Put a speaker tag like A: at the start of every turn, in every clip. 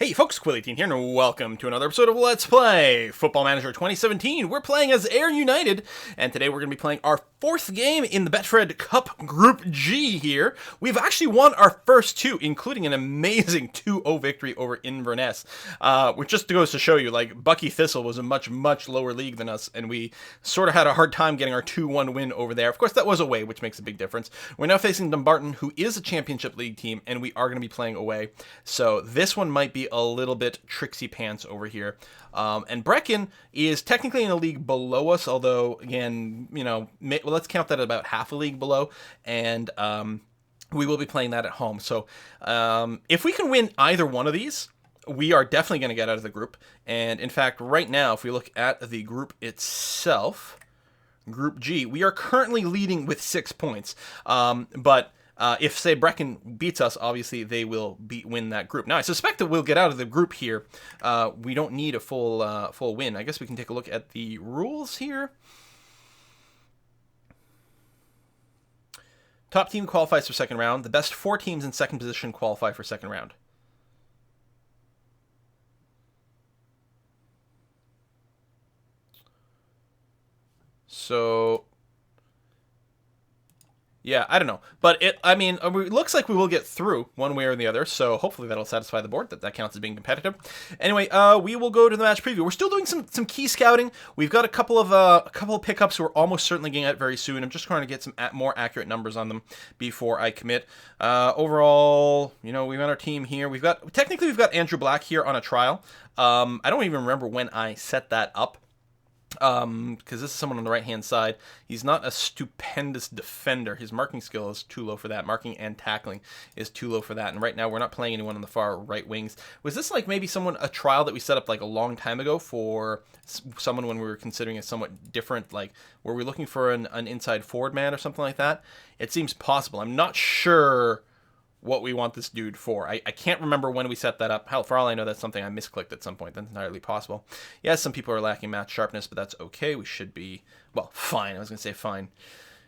A: Hey folks, Quill18 here, and welcome to another episode of Let's Play Football Manager 2017. We're playing as Ayr United, and today we're going to be playing our fourth game in the Betfred Cup Group G here. We've actually won our first two, including an amazing 2-0 victory over Inverness, which just goes to show you, like, Bucky Thistle was a much lower league than us, and we sort of had a hard time getting our 2-1 win over there. Of course, that was away, which makes a big difference. We're now facing Dumbarton, who is a Championship League team, and we are going to be playing away, so this one might be a little bit tricksy pants over here. And Brecon is technically in a league below us, although, again, you know, let's count that at about half a league below, and we will be playing that at home. So if we can win either one of these, we are definitely going to get out of the group. And in fact, right now, if we look at the group itself, Group G, we are currently leading with 6 points. But if, say, Brecon beats us, obviously they will win that group. Now, I suspect that we'll get out of the group here. We don't need a full win. I guess we can take a look at the rules here. Top team qualifies for second round. The best 4 teams in second position qualify for second round. So yeah, I don't know. But it looks like we will get through one way or the other, so hopefully that'll satisfy the board, that counts as being competitive. Anyway, we will go to the match preview. We're still doing some key scouting. We've got a couple of pickups we're almost certainly getting at very soon. I'm just trying to get some more accurate numbers on them before I commit. Overall, you know, we've got our team here. We've got Andrew Black here on a trial. I don't even remember when I set that up. Because this is someone on the right-hand side. He's not a stupendous defender. His marking skill is too low for that. Marking and tackling is too low for that. And right now, we're not playing anyone on the far right wings. Was this like maybe a trial that we set up like a long time ago for someone when we were considering a somewhat different, like, were we looking for an inside forward man or something like that? It seems possible. I'm not sure what we want this dude for. I can't remember when we set that up. Hell, for all I know, that's something I misclicked at some point. That's entirely possible. Yes, some people are lacking match sharpness, but that's okay. We should be, well, fine. I was going to say fine.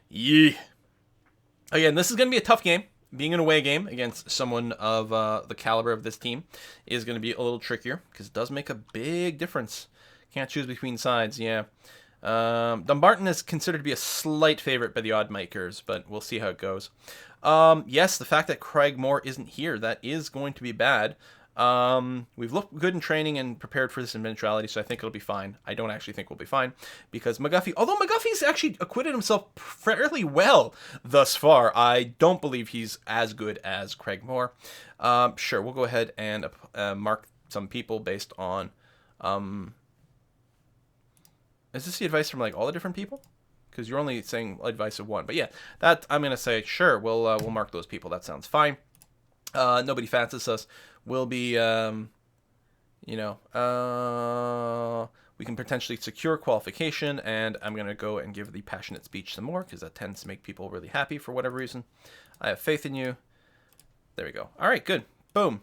A: Yeah. Again, this is going to be a tough game. Being an away game against someone of the caliber of this team is going to be a little trickier because it does make a big difference. Can't choose between sides, yeah. Dumbarton is considered to be a slight favorite by the odd makers, but we'll see how it goes. Yes, the fact that Craig Moore isn't here, that is going to be bad. We've looked good in training and prepared for this eventuality, so I think it'll be fine. I don't actually think we'll be fine, because although McGuffey's actually acquitted himself fairly well thus far, I don't believe he's as good as Craig Moore. Sure, we'll go ahead and mark some people based on... Is this the advice from, like, all the different people? Because you're only saying advice of one. But yeah, that I'm going to say, sure, we'll mark those people. That sounds fine. Nobody fancies us. We'll be, we can potentially secure qualification, and I'm going to go and give the passionate speech some more, because that tends to make people really happy for whatever reason. I have faith in you. There we go. All right, good. Boom.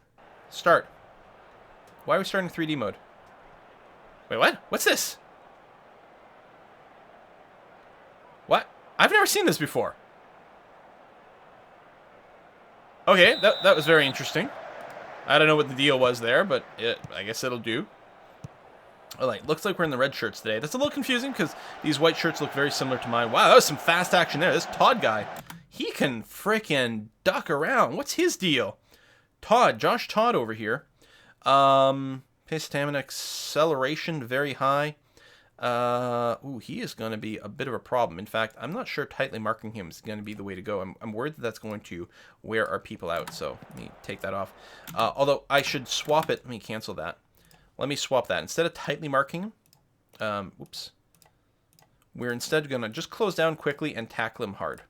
A: Start. Why are we starting 3D mode? Wait, what? What's this? What? I've never seen this before. Okay, that was very interesting. I don't know what the deal was there, but I guess it'll do. Alright, looks like we're in the red shirts today. That's a little confusing because these white shirts look very similar to mine. Wow, that was some fast action there. This Todd guy, he can frickin' duck around. What's his deal? Josh Todd over here. Pace, stamina, acceleration, very high. He is going to be a bit of a problem. In fact, I'm not sure tightly marking him is going to be the way to go. I'm worried that that's going to wear our people out, so let me take that off. Although I should swap it. Let me cancel that. Let me swap that. Instead of tightly marking him, we're instead going to just close down quickly and tackle him hard.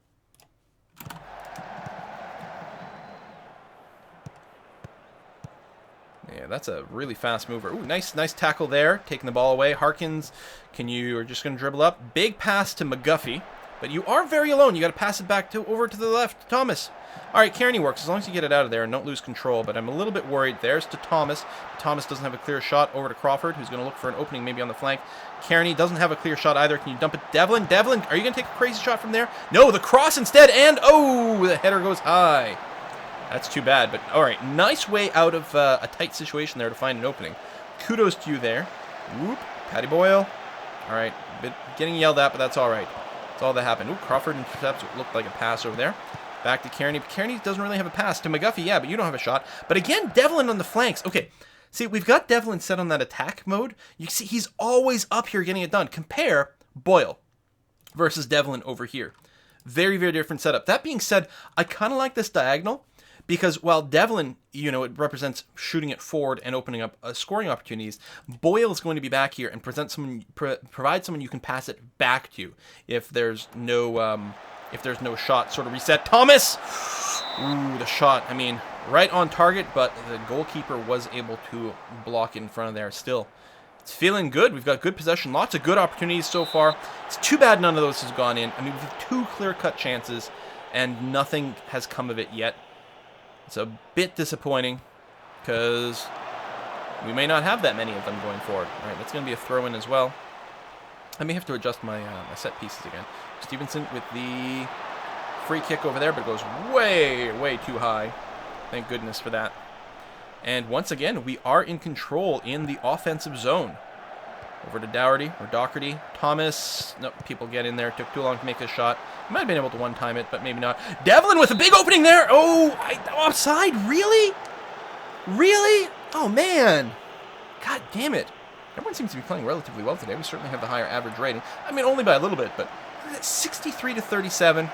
A: Yeah, that's a really fast mover. Ooh, nice tackle there, taking the ball away. Harkins, you're just going to dribble up. Big pass to McGuffey, but you are very alone. You got to pass it back over to the left. Thomas. All right, Kearney works as long as you get it out of there and don't lose control, but I'm a little bit worried. There's to Thomas. Thomas doesn't have a clear shot. Over to Crawford, who's going to look for an opening maybe on the flank. Kearney doesn't have a clear shot either. Can you dump it? Devlin, are you going to take a crazy shot from there? No, the cross instead, and oh, the header goes high. That's too bad, but all right. Nice way out of a tight situation there to find an opening. Kudos to you there. Whoop. Patty Boyle. All right. Bit getting yelled at, but that's all right. That's all that happened. Ooh, Crawford intercepts what looked like a pass over there. Back to Kearney. Kearney doesn't really have a pass. To McGuffey, yeah, but you don't have a shot. But again, Devlin on the flanks. Okay, see, we've got Devlin set on that attack mode. You see, he's always up here getting it done. Compare Boyle versus Devlin over here. Very, very different setup. That being said, I kind of like this diagonal because while Devlin, you know, it represents shooting it forward and opening up scoring opportunities, Boyle is going to be back here and provide someone you can pass it back to if there's no shot. Sort of reset. Thomas! Ooh, the shot. I mean, right on target, but the goalkeeper was able to block it in front of there still. It's feeling good. We've got good possession. Lots of good opportunities so far. It's too bad none of those has gone in. I mean, we've 2 clear-cut chances, and nothing has come of it yet. It's a bit disappointing, because we may not have that many of them going forward. All right, that's going to be a throw-in as well. I may have to adjust my set pieces again. Stevenson with the free kick over there, but it goes way, way too high. Thank goodness for that. And once again, we are in control in the offensive zone. Over to Dougherty or Doherty. Thomas. Nope, people get in there. Took too long to make a shot. Might have been able to one-time it, but maybe not. Devlin with a big opening there. Oh, offside? Really? Really? Oh, man. God damn it. Everyone seems to be playing relatively well today. We certainly have the higher average rating. I mean, only by a little bit, but 63-37.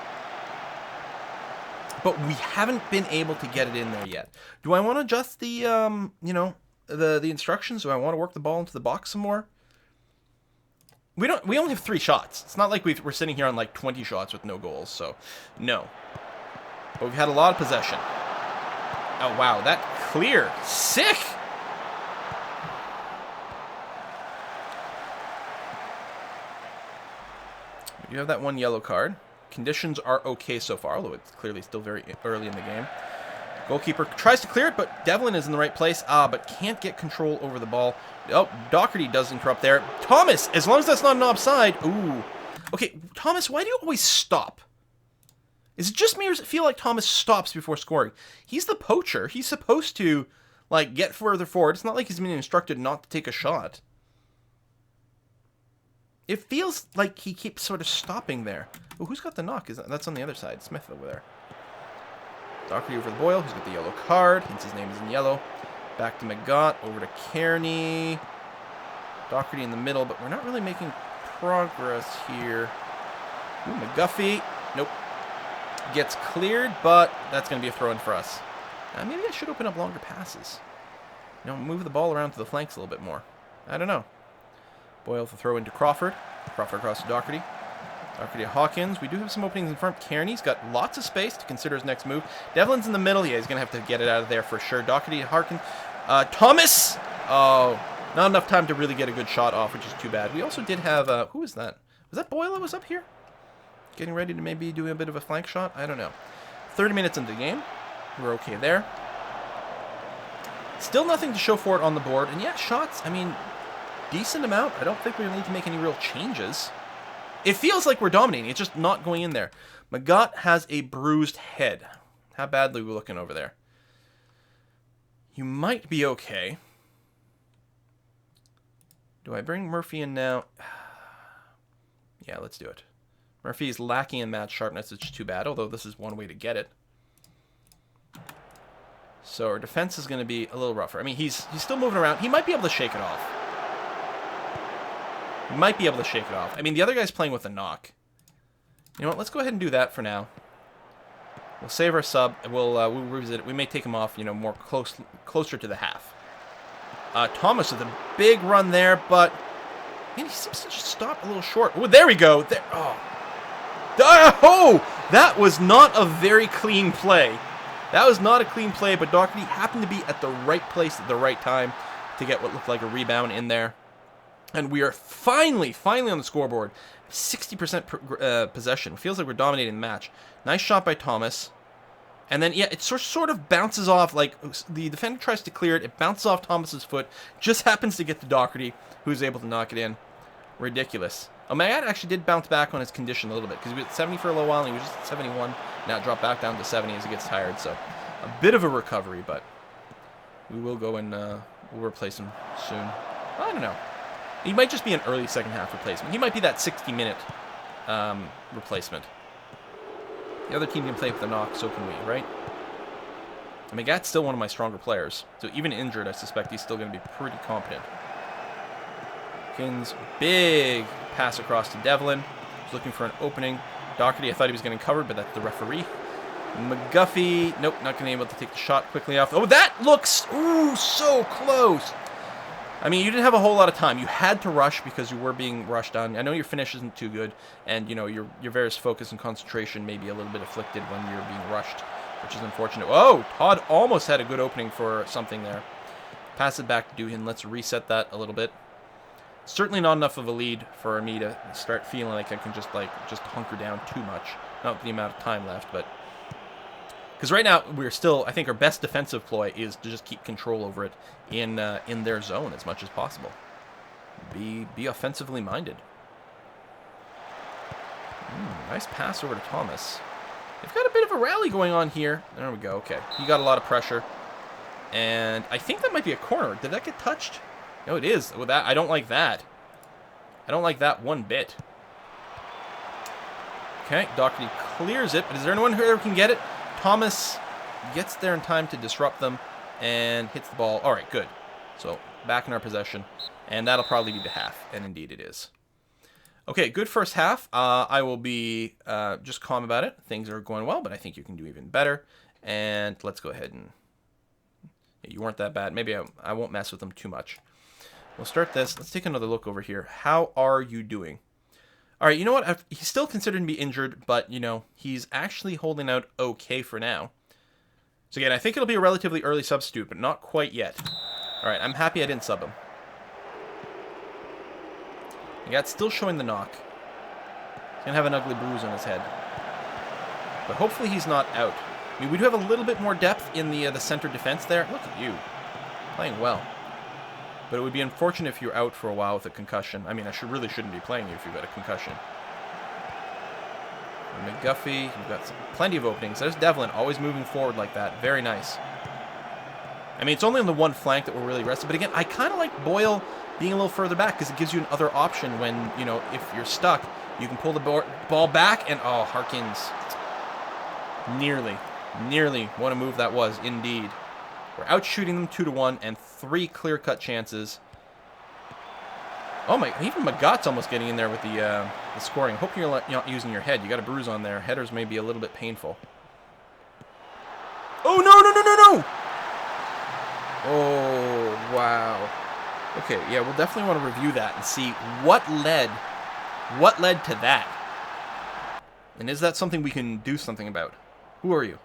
A: But we haven't been able to get it in there yet. Do I want to adjust the, the instructions? Do I want to work the ball into the box some more? We only have 3 shots. It's not like we're sitting here on like 20 shots with no goals, so no. But we've had a lot of possession. Oh, wow, that clear. Sick! You have that 1 yellow card. Conditions are okay so far, although it's clearly still very early in the game. Goalkeeper tries to clear it, but Devlin is in the right place. But can't get control over the ball. Oh, Doherty does interrupt there. Thomas, as long as that's not an offside. Ooh. Okay, Thomas, why do you always stop? Is it just me, or does it feel like Thomas stops before scoring? He's the poacher. He's supposed to, like, get further forward. It's not like he's been instructed not to take a shot. It feels like he keeps sort of stopping there. Oh, who's got the knock? That's on the other side. Smith over there. Doherty over the Boyle, who's got the yellow card. Hence his name is in yellow. Back to McGott. Over to Kearney. Doherty in the middle, but we're not really making progress here. Ooh, McGuffey. Nope. Gets cleared, but that's going to be a throw-in for us. Maybe I should open up longer passes. You know, move the ball around to the flanks a little bit more. I don't know. Boyle with the throw into Crawford. Crawford across to Doherty. Doherty to Hawkins. We do have some openings in front. Kearney's got lots of space to consider his next move. Devlin's in the middle. Yeah, he's going to have to get it out of there for sure. Doherty to Harkin. Thomas! Oh, not enough time to really get a good shot off, which is too bad. We also did have... who was that? Was that Boyle that was up here? Getting ready to maybe do a bit of a flank shot? I don't know. 30 minutes into the game. We're okay there. Still nothing to show for it on the board. And yeah, shots, I mean, decent amount. I don't think we need to make any real changes. It feels like we're dominating. It's just not going in there. McGott has a bruised head. How badly are we looking over there? You might be okay. Do I bring Murphy in now? Yeah, let's do it. Murphy is lacking in match sharpness. It's too bad, although this is one way to get it. So our defense is going to be a little rougher. I mean, he's still moving around. He might be able to shake it off. Might be able to shake it off. I mean, the other guy's playing with a knock. You know what? Let's go ahead and do that for now. We'll save our sub. We'll revisit it. We may take him off, you know, more closer to the half. Thomas with a big run there, but man, he seems to just stop a little short. Oh, there we go. There. Oh. Oh, that was not a very clean play. That was not a clean play, but Doherty happened to be at the right place at the right time to get what looked like a rebound in there. And we are finally on the scoreboard. 60% possession. Feels like we're dominating the match. Nice shot by Thomas. And then, yeah, it sort of bounces off. Like, the defender tries to clear it. It bounces off Thomas's foot. Just happens to get to Doherty, who's able to knock it in. Ridiculous. Oh, Magat actually did bounce back on his condition a little bit, because he was at 70 for a little while, and he was just at 71. Now it dropped back down to 70 as he gets tired. So a bit of a recovery, but we will go and we'll replace him soon. I don't know. He might just be an early second half replacement. He might be that 60-minute replacement. The other team can play with the knock, so can we, right? I mean, Gat's still one of my stronger players. So even injured, I suspect he's still going to be pretty competent. Kins, big pass across to Devlin. He's looking for an opening. Doherty, I thought he was getting covered, but that's the referee. McGuffey, nope, not going to be able to take the shot quickly off. Oh, that looks, ooh, so close. I mean, you didn't have a whole lot of time. You had to rush because you were being rushed on. I know your finish isn't too good, and, you know, your various focus and concentration may be a little bit afflicted when you're being rushed, which is unfortunate. Oh, Todd almost had a good opening for something there. Pass it back to Doohan. Let's reset that a little bit. Certainly not enough of a lead for me to start feeling like I can just hunker down too much. Not the amount of time left, but because right now we're still, I think our best defensive ploy is to just keep control over it in their zone as much as possible. Be offensively minded. Nice pass over to Thomas. They've got a bit of a rally going on here. There we go. Okay, he got a lot of pressure, and I think that might be a corner. Did that get touched? No, it is. Well, that I don't like that. I don't like that one bit. Okay, Doherty clears it, but is there anyone who can get it? Thomas gets there in time to disrupt them and hits the ball. All right, good. So back in our possession, and that'll probably be the half, and indeed it is. Okay, good first half. I will be just calm about it. Things are going well, but I think you can do even better. And let's go ahead and... You weren't that bad. Maybe I won't mess with them too much. We'll start this. Let's take another look over here. How are you doing? All right, you know what? He's still considered to be injured, but, you know, he's actually holding out okay for now. So, again, I think it'll be a relatively early substitute, but not quite yet. All right, I'm happy I didn't sub him. Gat's still showing the knock. He's going to have an ugly bruise on his head. But hopefully he's not out. I mean, we do have a little bit more depth in the center defense there. Look at you. Playing well. But it would be unfortunate if you're out for a while with a concussion. I mean, I really shouldn't be playing you if you've got a concussion. And McGuffey, you've got plenty of openings. There's Devlin, always moving forward like that. Very nice. I mean, it's only on the one flank that we're really rested. But again, I kind of like Boyle being a little further back because it gives you another option when, you know, if you're stuck, you can pull the ball back and, oh, Harkins. Nearly what a move that was, indeed. We're out shooting them 2-1 and 3 clear-cut chances. Oh my, even Magat's almost getting in there with the scoring. Hope you're not using your head. You got a bruise on there. Headers may be a little bit painful. Oh, no! Oh, wow. Okay, yeah, we'll definitely want to review that and see what led to that. And is that something we can do something about? Who are you?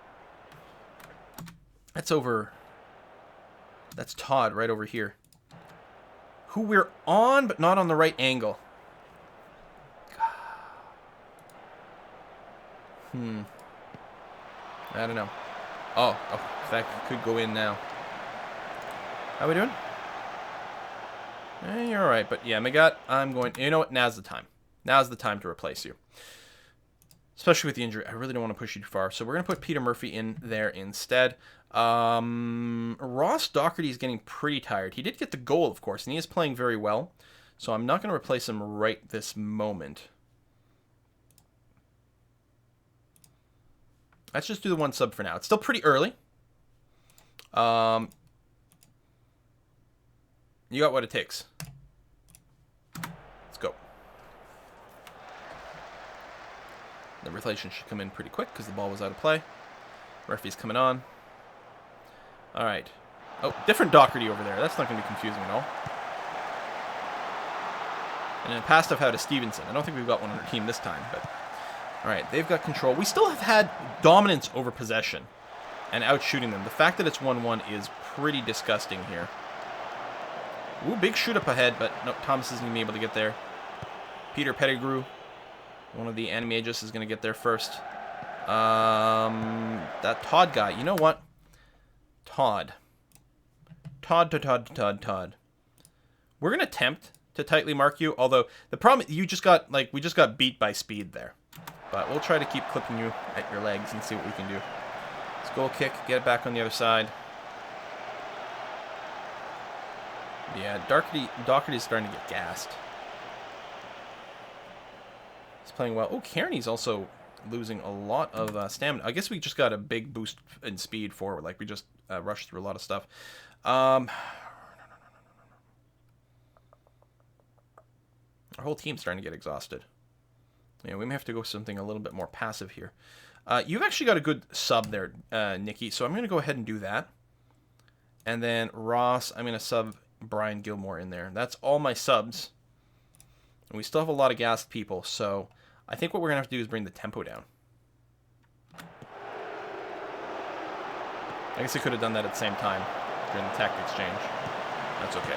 A: That's over... That's Todd right over here. Who we're on, but not on the right angle. I don't know. Oh, that could go in now. How we doing? You're alright, but yeah, Magat, I'm going... You know what? Now's the time. Now's the time to replace you. Especially with the injury. I really don't want to push you too far. So we're going to put Peter Murphy in there instead. Ross Doherty is getting pretty tired. He did get the goal, of course, and he is playing very well. So I'm not going to replace him right this moment. Let's just do the one sub for now. It's still pretty early. You got what it takes. Let's go. The rotation should come in pretty quick because the ball was out of play. Murphy's coming on. All right. Oh, different Doherty over there. That's not going to be confusing at all. And in the past, I've had a Stevenson. I don't think we've got one on our team this time, but... All right, they've got control. We still have had dominance over possession and out-shooting them. The fact that it's 1-1 is pretty disgusting here. Ooh, big shoot up ahead, but no, Thomas isn't going to be able to get there. Peter Pettigrew, one of the Animagus, is going to get there first. That Todd guy, you know what? Todd. We're going to attempt to tightly mark you, although the problem, we just got beat by speed there. But we'll try to keep clipping you at your legs and see what we can do. Goal kick, get it back on the other side. Yeah, Doherty's starting to get gassed. He's playing well. Oh, Kearney's also losing a lot of stamina. I guess we just got a big boost in speed forward. Like, we just rushed through a lot of stuff. Our whole team's starting to get exhausted. Yeah, we may have to go something a little bit more passive here. You've actually got a good sub there, Nikki, so I'm going to go ahead and do that. And then Ross, I'm going to sub Brian Gilmore in there. That's all my subs. And we still have a lot of gassed people, so I think what we're going to have to do is bring the tempo down. I guess I could have done that at the same time during the tactic exchange. That's okay.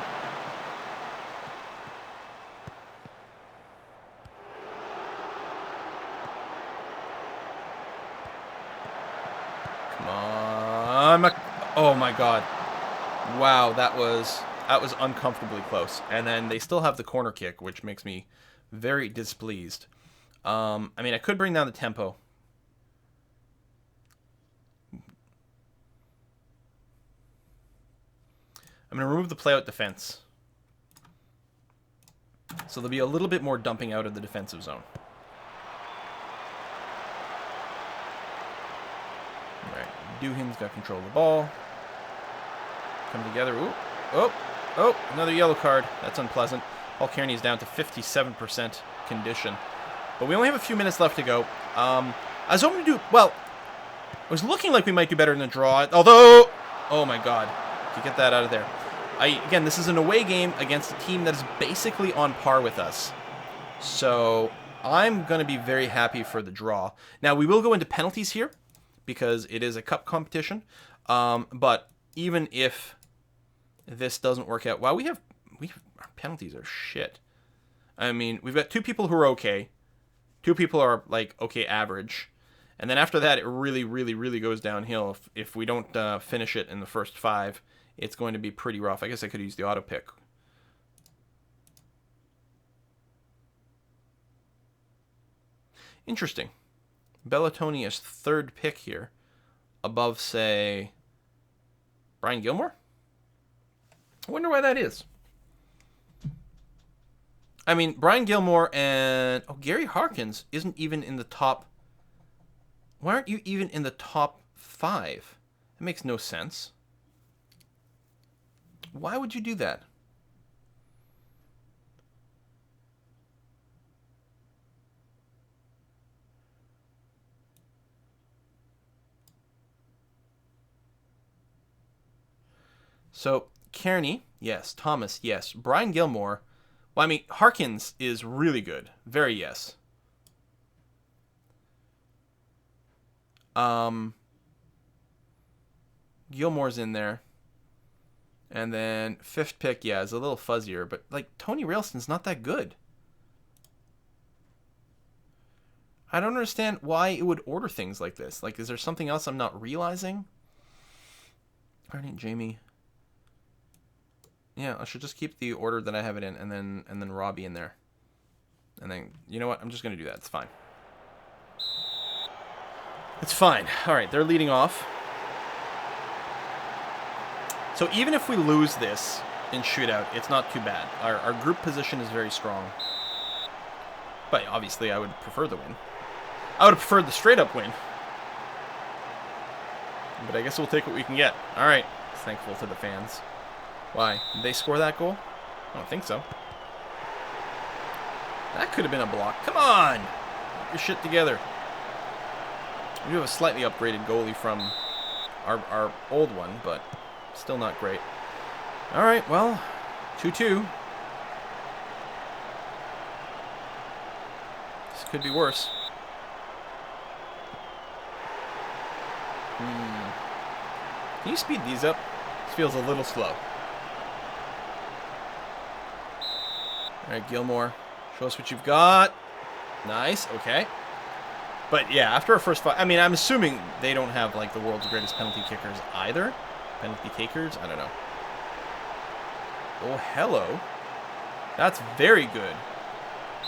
A: Come on. Oh my god. Wow, that was uncomfortably close. And then they still have the corner kick, which makes me very displeased. I mean, I could bring down the tempo. I'm going to remove the play-out defense. So there'll be a little bit more dumping out of the defensive zone. Alright, Doohan's got control of the ball. Come together. Ooh. Oh, another yellow card. That's unpleasant. Paul Kearney's down to 57% condition. But we only have a few minutes left to go. I was hoping to do... Well, it was looking like we might do better in the draw. Although... Oh my god. You get that out of there. Again, this is an away game against a team that is basically on par with us. So I'm going to be very happy for the draw. Now, we will go into penalties here because it is a cup competition. But even if this doesn't work out... Wow, our penalties are shit. I mean, we've got 2 people who are okay. 2 people are, like, okay average. And then after that, it really, really, really goes downhill. If we don't finish it in the first 5, it's going to be pretty rough. I guess I could use the auto pick. Interesting. Bellatoni is 3rd pick here. Above, say, Brian Gilmore? I wonder why that is. I mean, Brian Gilmore and... Oh, Gary Harkins isn't even in the top... Why aren't you even in the top 5? That makes no sense. Why would you do that? So, Kearney, yes. Thomas, yes. Brian Gilmore... Well, I mean, Harkins is really good. Very yes. Gilmore's in there. And then 5th pick, yeah, is a little fuzzier. But, like, Tony Railston's not that good. I don't understand why it would order things like this. Like, is there something else I'm not realizing? Alright, Jamie. Yeah, I should just keep the order that I have it in, and then Robbie in there. And then, you know what? I'm just going to do that. It's fine. It's fine. All right, they're leading off. So even if we lose this in shootout, it's not too bad. Our group position is very strong. But obviously, I would prefer the win. I would have preferred the straight-up win. But I guess we'll take what we can get. All right. Thankful to the fans. Why? Did they score that goal? I don't think so. That could have been a block. Come on! Get your shit together. We do have a slightly upgraded goalie from our old one, but still not great. Alright, well, 2-2. This could be worse. Can you speed these up? This feels a little slow. Alright, Gilmore. Show us what you've got. Nice, okay. But yeah, after our first 5... I mean, I'm assuming they don't have, like, the world's greatest penalty kickers either. Penalty takers? I don't know. Oh, hello. That's very good.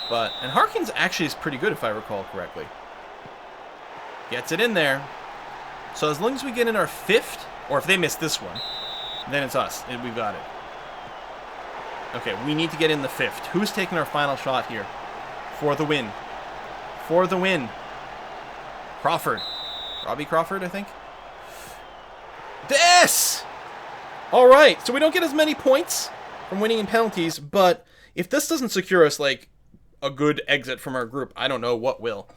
A: But... And Harkins actually is pretty good, if I recall correctly. Gets it in there. So as long as we get in our 5th, or if they miss this one, then it's us. We've got it. Okay, we need to get in the 5th. Who's taking our final shot here? For the win. For the win. Crawford. Robbie Crawford, I think. This! All right, so we don't get as many points from winning in penalties, but if this doesn't secure us, like, a good exit from our group, I don't know what will.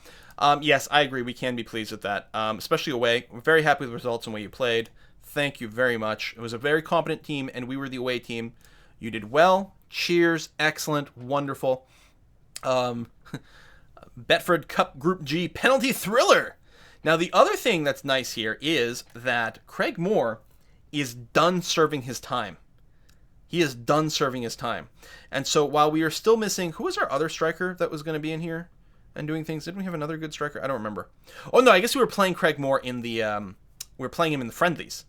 A: Yes, I agree. We can be pleased with that, especially away. We're very happy with the results and the way you played. Thank you very much. It was a very competent team, and we were the away team. You did well. Cheers. Excellent. Wonderful. Betfred Cup Group G penalty thriller. Now, the other thing that's nice here is that Craig Moore is done serving his time. He is done serving his time. And so while we are still missing, who was our other striker that was going to be in here and doing things? Didn't we have another good striker? I don't remember. Oh, no, I guess we were playing Craig Moore in the, we were playing him in the friendlies.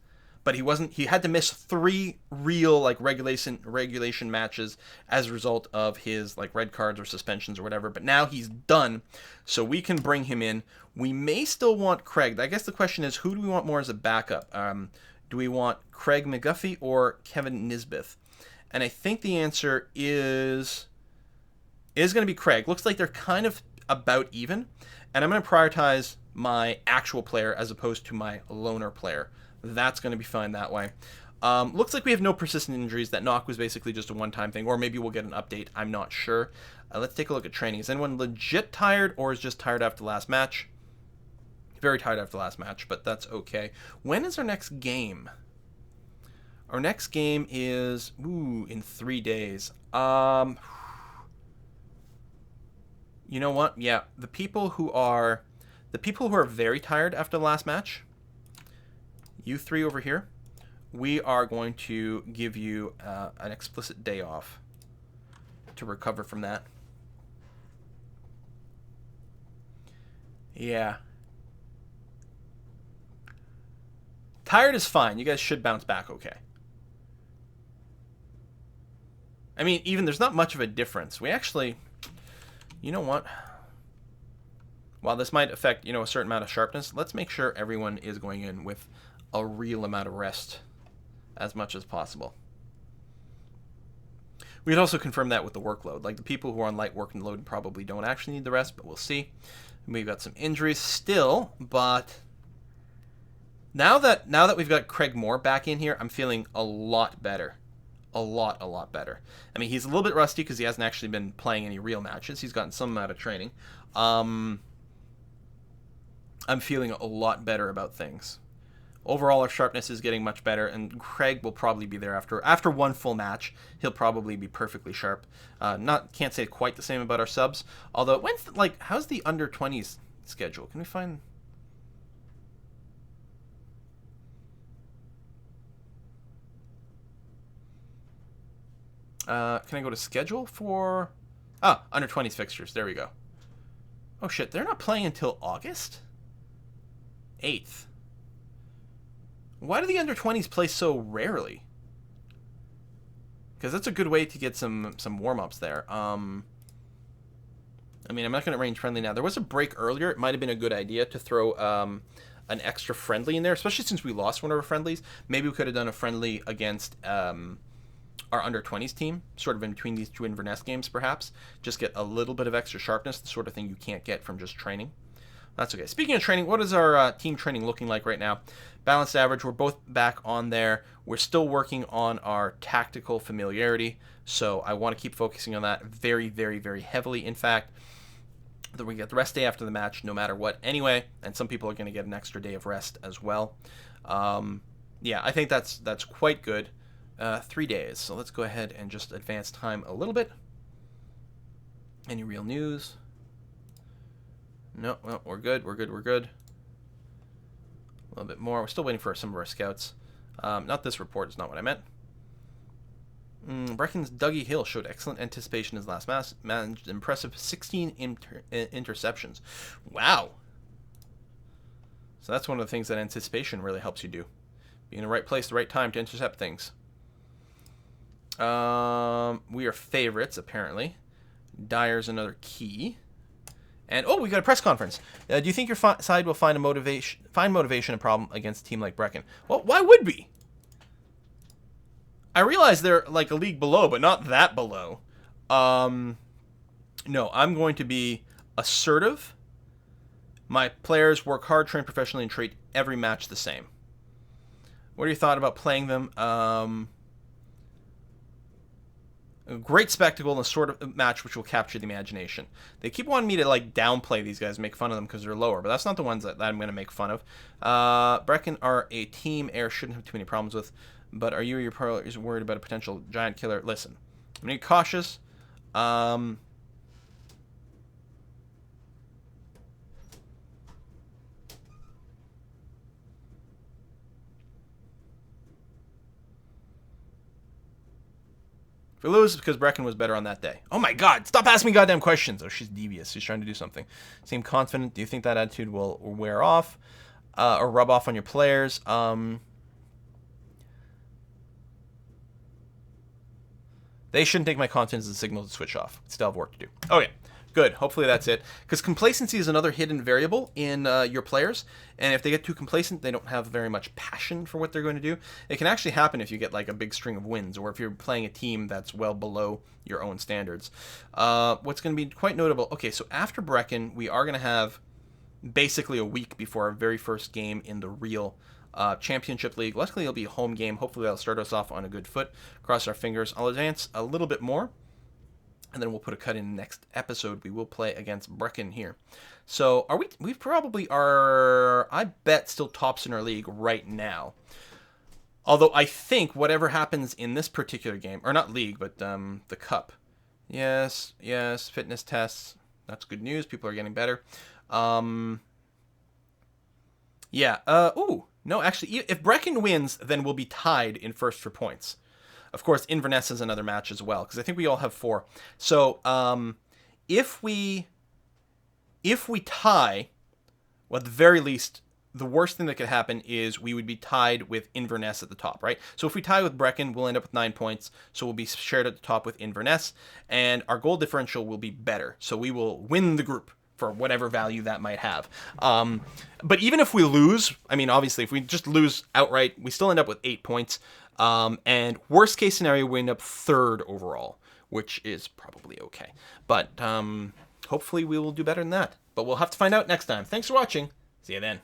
A: But he had to miss 3 real, like, regulation matches as a result of his, like, red cards or suspensions or whatever. But now he's done, so we can bring him in. We may still want Craig. I guess the question is, who do we want more as a backup? Do we want Craig McGuffey or Kevin Nisbeth? And I think the answer is going to be Craig. Looks like they're kind of about even. And I'm going to prioritize my actual player as opposed to my loaner player. That's going to be fine that way. Looks like we have no persistent injuries. That knock was basically just a one-time thing. Or maybe we'll get an update. I'm not sure. Let's take a look at training. Is anyone legit tired or is just tired after the last match? Very tired after the last match, but that's okay. When is our next game? Our next game is in 3 days. You know what? Yeah, the people who are very tired after the last match, you 3 over here, we are going to give you an explicit day off to recover from that. Yeah. Tired is fine. You guys should bounce back okay. I mean, even there's not much of a difference. We actually, you know what? While this might affect, a certain amount of sharpness, let's make sure everyone is going in with a real amount of rest as much as possible. We'd also confirm that with the workload. Like, the people who are on light workload probably don't actually need the rest, but we'll see. We've got some injuries still, but now that we've got Craig Moore back in here, I'm feeling a lot better. A lot better. I mean, he's a little bit rusty because he hasn't actually been playing any real matches. He's gotten some amount of training. I'm feeling a lot better about things. Overall, our sharpness is getting much better, and Craig will probably be there after one full match. He'll probably be perfectly sharp. Can't say quite the same about our subs. Although, how's the under 20s schedule? Can we find? Can I go to schedule for? Under 20s fixtures. There we go. Oh shit, they're not playing until August 8th. Why do the under 20s play so rarely? Because that's a good way to get some warm-ups there. I mean, I'm not going to arrange friendly now. There was a break earlier. It might have been a good idea to throw an extra friendly in there, especially since we lost one of our friendlies. Maybe we could have done a friendly against our under 20s team, sort of in between these 2 Inverness games, perhaps. Just get a little bit of extra sharpness, the sort of thing you can't get from just training. That's okay. Speaking of training, what is our team training looking like right now? Balanced average, we're both back on there. We're still working on our tactical familiarity, so I want to keep focusing on that very, very, very heavily. In fact, that we get the rest day after the match, no matter what anyway, and some people are going to get an extra day of rest as well. Yeah, I think that's quite good. 3 days, so let's go ahead and just advance time a little bit. Any real news? No, well, we're good. A little bit more. We're still waiting for some of our scouts. Not this report, is not what I meant. Brecken's Dougie Hill showed excellent anticipation in his last match, managed impressive 16 interceptions. Wow. So that's one of the things that anticipation really helps you do. Be in the right place, the right time to intercept things. We are favorites, apparently. Dyer's another key. And oh, we got a press conference. Do you think your side will find motivation a problem against a team like Brecon? Well, why would we? I realize they're like a league below, but not that below. No, I'm going to be assertive. My players work hard, train professionally, and treat every match the same. What are your thoughts about playing them? A great spectacle and a sort of match which will capture the imagination. They keep wanting me to like downplay these guys, make fun of them because they're lower, but that's not the ones that I'm going to make fun of. Brecon are a team Air shouldn't have too many problems with, but are you or your players worried about a potential giant killer? Listen, I'm going to be cautious. If we lose, it's because Brecon was better on that day. Oh my god, stop asking me goddamn questions. Oh, she's devious. She's trying to do something. Seem confident. Do you think that attitude will wear off or rub off on your players? They shouldn't take my confidence as a signal to switch off. Still have work to do. Okay, good. Hopefully that's it. Because complacency is another hidden variable in your players. And if they get too complacent, they don't have very much passion for what they're going to do. It can actually happen if you get like a big string of wins, or if you're playing a team that's well below your own standards. What's going to be quite notable, okay, so after Brecon, we are going to have basically a week before our very first game in the real Championship League. Luckily, it'll be a home game. Hopefully, that'll start us off on a good foot. Cross our fingers. I'll advance a little bit more, and then we'll put a cut in next episode. We will play against Brecon here. So, are we? We probably are, I bet, still tops in our league right now. Although, I think whatever happens in this particular game, or not league, but the cup. Yes, fitness tests. That's good news. People are getting better. Ooh. No, actually, if Brecon wins, then we'll be tied in first for points. Of course, Inverness is another match as well, because I think we all have 4. So, if we tie, well, at the very least, the worst thing that could happen is we would be tied with Inverness at the top, right? So if we tie with Brecon, we'll end up with 9 points, so we'll be shared at the top with Inverness, and our goal differential will be better, so we will win the group for whatever value that might have. But even if we lose, I mean, obviously, if we just lose outright, we still end up with 8 points. And worst case scenario, we end up 3rd overall, which is probably okay. But hopefully we will do better than that. But we'll have to find out next time. Thanks for watching. See you then.